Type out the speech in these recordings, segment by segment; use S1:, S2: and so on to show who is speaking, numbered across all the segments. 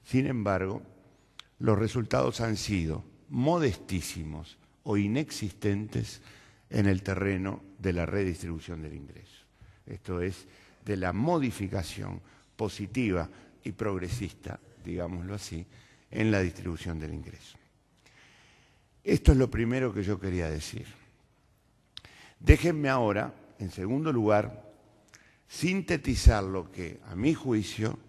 S1: Sin embargo, los resultados han sido modestísimos o inexistentes en el terreno de la redistribución del ingreso. Esto es, de la modificación positiva y progresista, digámoslo así, en la distribución del ingreso. Esto es lo primero que yo quería decir. Déjenme ahora, en segundo lugar, sintetizar lo que, a mi juicio,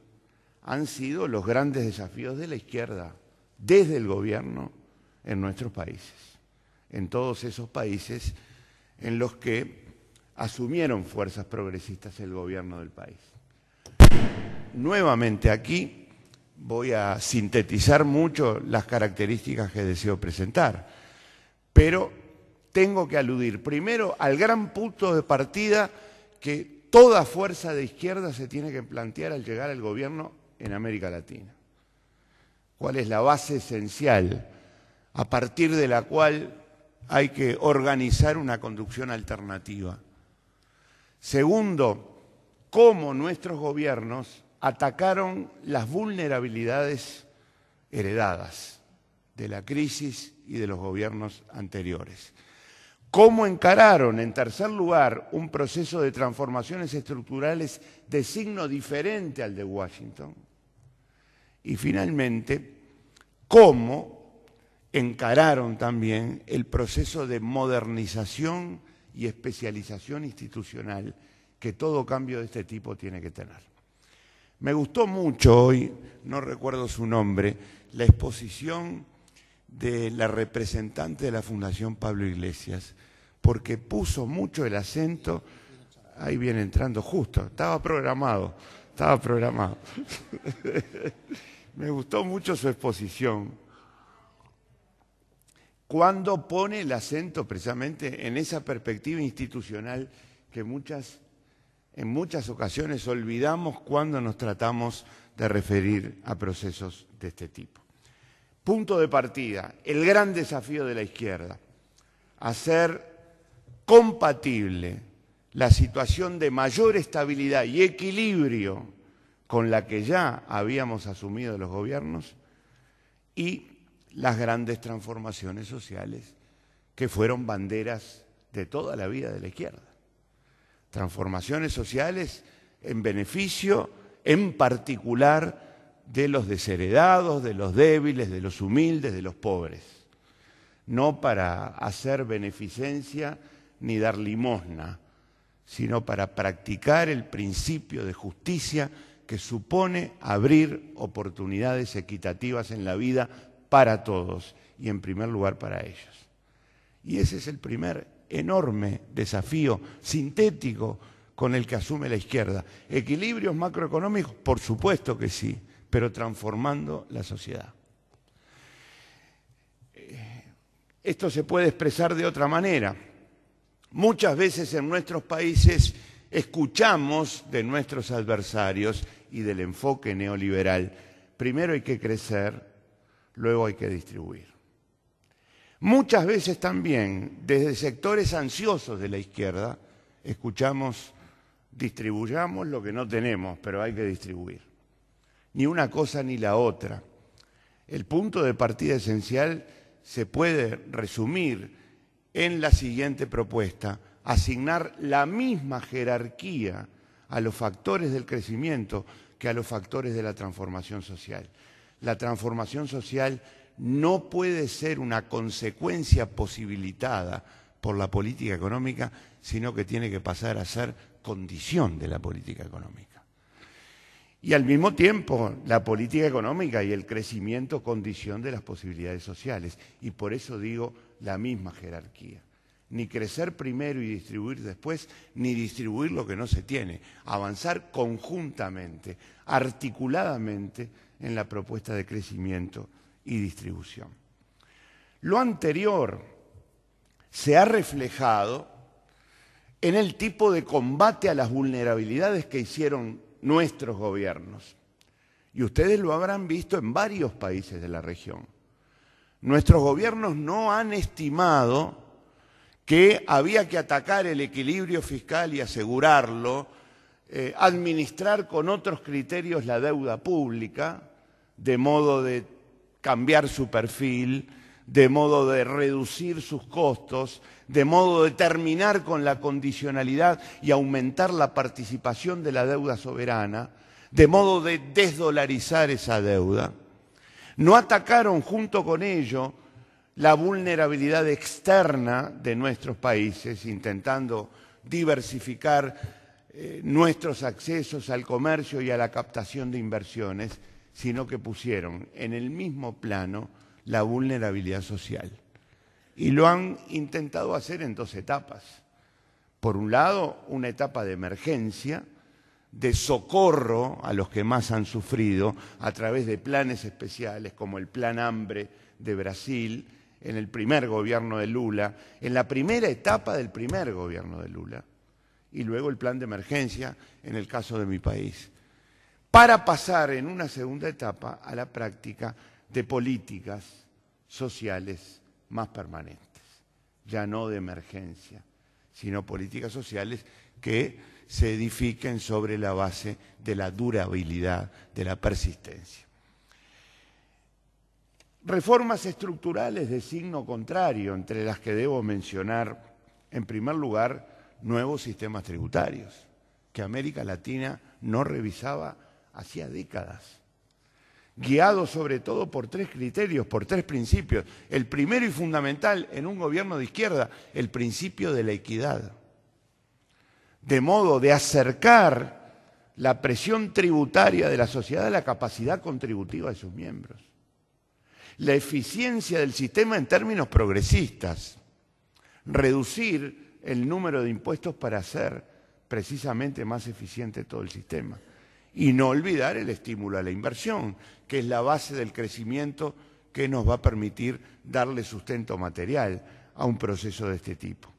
S1: han sido los grandes desafíos de la izquierda desde el gobierno en nuestros países, en todos esos países en los que asumieron fuerzas progresistas el gobierno del país. Nuevamente aquí voy a sintetizar mucho las características que deseo presentar, pero tengo que aludir primero al gran punto de partida que toda fuerza de izquierda se tiene que plantear al llegar al gobierno en América Latina. ¿Cuál es la base esencial a partir de la cual hay que organizar una conducción alternativa? Segundo, cómo nuestros gobiernos atacaron las vulnerabilidades heredadas de la crisis y de los gobiernos anteriores. Cómo encararon, en tercer lugar, un proceso de transformaciones estructurales de signo diferente al de Washington. Y finalmente, cómo encararon también el proceso de modernización y especialización institucional que todo cambio de este tipo tiene que tener. Me gustó mucho hoy, no recuerdo su nombre, la exposición de la representante de la Fundación Pablo Iglesias, porque puso mucho el acento, ahí viene entrando justo, estaba programado. Me gustó mucho su exposición, cuando pone el acento precisamente en esa perspectiva institucional que en muchas ocasiones olvidamos cuando nos tratamos de referir a procesos de este tipo. Punto de partida, el gran desafío de la izquierda, hacer compatible la situación de mayor estabilidad y equilibrio con la que ya habíamos asumido los gobiernos y las grandes transformaciones sociales que fueron banderas de toda la vida de la izquierda. Transformaciones sociales en beneficio, en particular, de los desheredados, de los débiles, de los humildes, de los pobres. No para hacer beneficencia ni dar limosna, sino para practicar el principio de justicia que supone abrir oportunidades equitativas en la vida para todos y en primer lugar para ellos. Y ese es el primer enorme desafío sintético con el que asume la izquierda. ¿Equilibrios macroeconómicos? Por supuesto que sí, pero transformando la sociedad. Esto se puede expresar de otra manera. Muchas veces en nuestros países escuchamos de nuestros adversarios y del enfoque neoliberal, primero hay que crecer, luego hay que distribuir. Muchas veces también, desde sectores ansiosos de la izquierda, escuchamos, distribuyamos lo que no tenemos, pero hay que distribuir. Ni una cosa ni la otra. El punto de partida esencial se puede resumir en la siguiente propuesta: asignar la misma jerarquía a los factores del crecimiento que a los factores de la transformación social. La transformación social no puede ser una consecuencia posibilitada por la política económica, sino que tiene que pasar a ser condición de la política económica. Y al mismo tiempo, la política económica y el crecimiento condición de las posibilidades sociales. Y por eso digo la misma jerarquía. Ni crecer primero y distribuir después, ni distribuir lo que no se tiene. Avanzar conjuntamente, articuladamente en la propuesta de crecimiento y distribución. Lo anterior se ha reflejado en el tipo de combate a las vulnerabilidades que hicieron nuestros gobiernos. Y ustedes lo habrán visto en varios países de la región. Nuestros gobiernos no han estimado que había que atacar el equilibrio fiscal y asegurarlo, administrar con otros criterios la deuda pública, de modo de cambiar su perfil, de modo de reducir sus costos, de modo de terminar con la condicionalidad y aumentar la participación de la deuda soberana, de modo de desdolarizar esa deuda. No atacaron junto con ello la vulnerabilidad externa de nuestros países, intentando diversificar nuestros accesos al comercio y a la captación de inversiones, sino que pusieron en el mismo plano la vulnerabilidad social. Y lo han intentado hacer en dos etapas. Por un lado, una etapa de emergencia, de socorro a los que más han sufrido a través de planes especiales como el Plan Hambre de Brasil, en el primer gobierno de Lula, en la primera etapa del primer gobierno de Lula, y luego el plan de emergencia en el caso de mi país, para pasar en una segunda etapa a la práctica de políticas sociales más permanentes, ya no de emergencia, sino políticas sociales que se edifiquen sobre la base de la durabilidad, de la persistencia. Reformas estructurales de signo contrario, entre las que debo mencionar, en primer lugar, nuevos sistemas tributarios, que América Latina no revisaba hacía décadas, guiados sobre todo por tres criterios, por tres principios. El primero y fundamental en un gobierno de izquierda, el principio de la equidad, de modo de acercar la presión tributaria de la sociedad a la capacidad contributiva de sus miembros. La eficiencia del sistema en términos progresistas, reducir el número de impuestos para hacer precisamente más eficiente todo el sistema. Y no olvidar el estímulo a la inversión, que es la base del crecimiento que nos va a permitir darle sustento material a un proceso de este tipo.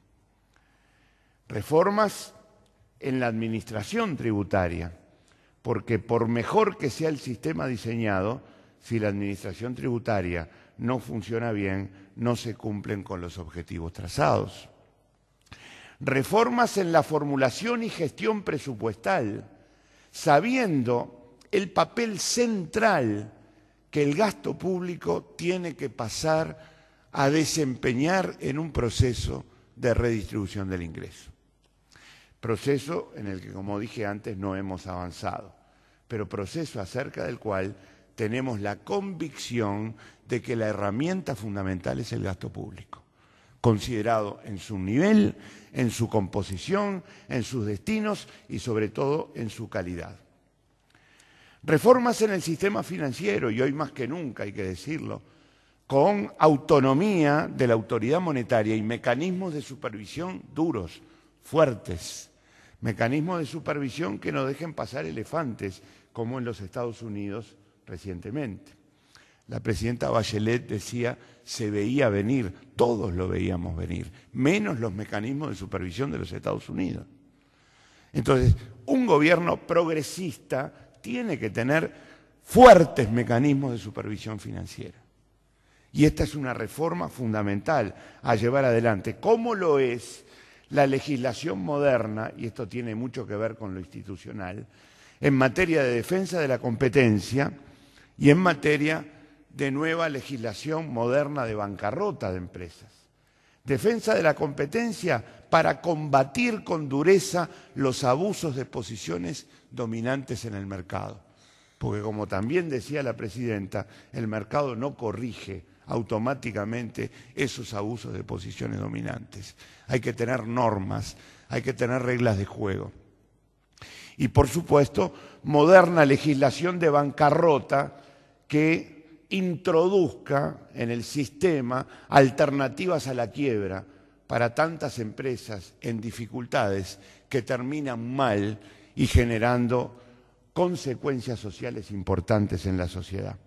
S1: Reformas en la administración tributaria, porque por mejor que sea el sistema diseñado, si la administración tributaria no funciona bien, no se cumplen con los objetivos trazados. Reformas en la formulación y gestión presupuestal, sabiendo el papel central que el gasto público tiene que pasar a desempeñar en un proceso de redistribución del ingreso. Proceso en el que, como dije antes, no hemos avanzado, pero proceso acerca del cual tenemos la convicción de que la herramienta fundamental es el gasto público, considerado en su nivel, en su composición, en sus destinos y sobre todo en su calidad. Reformas en el sistema financiero, y hoy más que nunca hay que decirlo, con autonomía de la autoridad monetaria y mecanismos de supervisión duros, fuertes, mecanismos de supervisión que no dejen pasar elefantes, como en los Estados Unidos recientemente. La presidenta Bachelet decía, se veía venir, todos lo veíamos venir, menos los mecanismos de supervisión de los Estados Unidos. Entonces, un gobierno progresista tiene que tener fuertes mecanismos de supervisión financiera. Y esta es una reforma fundamental a llevar adelante, como lo es la legislación moderna, y esto tiene mucho que ver con lo institucional, en materia de defensa de la competencia y en materia de nueva legislación moderna de bancarrota de empresas. Defensa de la competencia para combatir con dureza los abusos de posiciones dominantes en el mercado. Porque como también decía la presidenta, el mercado no corrige automáticamente esos abusos de posiciones dominantes. Hay que tener normas, hay que tener reglas de juego. Y por supuesto, moderna legislación de bancarrota que introduzca en el sistema alternativas a la quiebra para tantas empresas en dificultades que terminan mal y generando consecuencias sociales importantes en la sociedad.